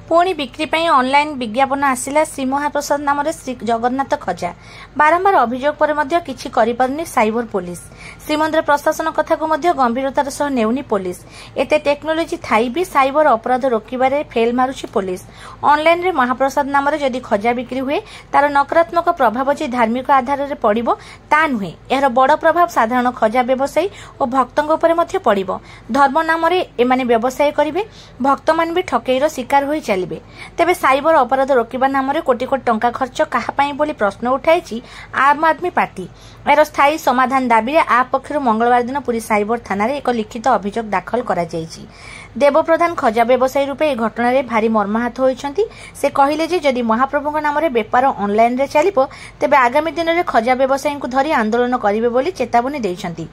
पुणी बिक्री ऑनलाइन विज्ञापन आसिला श्री महाप्रसाद नाम श्री जगन्नाथ खजा बारंबार अभियोग पर किछि करिपारुनी साइबर पुलिस श्रीमंदिर प्रशासन कथा को गंभीरतार सह नेउनी पुलिस एते टेक्नोलोजी थाई भी साइबर अपराध रोकिबारे फेल मारुछि पुलिस। ऑनलाइन रे महाप्रसाद नाम जदि खजा बिक्री हुए तार नकारात्मक प्रभाव जे धार्मिक आधार रे पड़िबो ता नुहे, एहर बड़ प्रभाव साधारण खजा व्यवसायी और भक्तों उपर मध्य पड़िबो। धर्म नाम रे एमाने व्यवसाय करिवे, भक्त मान भी ठकेईर शिकार होई चलिबे। तेबे साइबर अपराध रोकिबा नाम रे कोटी कोटी टंका खर्च कहा पई बोली प्रश्न उठाइछि आम आदमी पार्टी। एकर स्थायी समाधान दाबी रे आप पक्षरु मंगलवार दिन पुरी साइबर थाना रे एक लिखित अभियोग दाखल करा जायछि। देवप्रधान खजा व्यवसायी रूपे ए घटना रे भारी मर्माहत होइछंती। से कहिले जे जदि महाप्रभुଙ୍କ नाम रे व्यापार ऑनलाइन रे चलिबो तेबे आगामी दिन रे खजा व्यवसायी को धरी आंदोलन करिवे बोली चेतावनी दैछंती।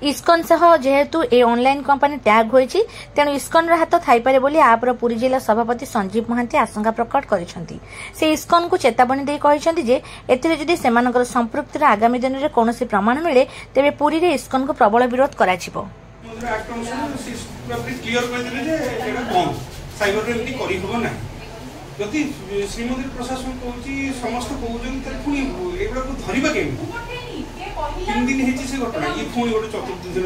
इस्कन सह जेहेतु ए ऑनलाइन कंपनी टैग होइछि तेणु इस्कन रा हाथ थाई पारे बोली आपर पुरी जिला सभापति संजीव महांती आशंका प्रकट करिसंती। से इस्कन को चेतावनी दे कहिसंती जे एथिरे जदि सेमानकर संपृक्तिर आगामी दिन रे कोनोसी प्रमाण मिले तेबे पुरी रे इस्कन को प्रबल विरोध कराजिबो। जदि श्रीमंदिर प्रशासन कहूँ समस्त कहते तीन दिन है से घटना ये पुणी गोटे चतुर्थ दिन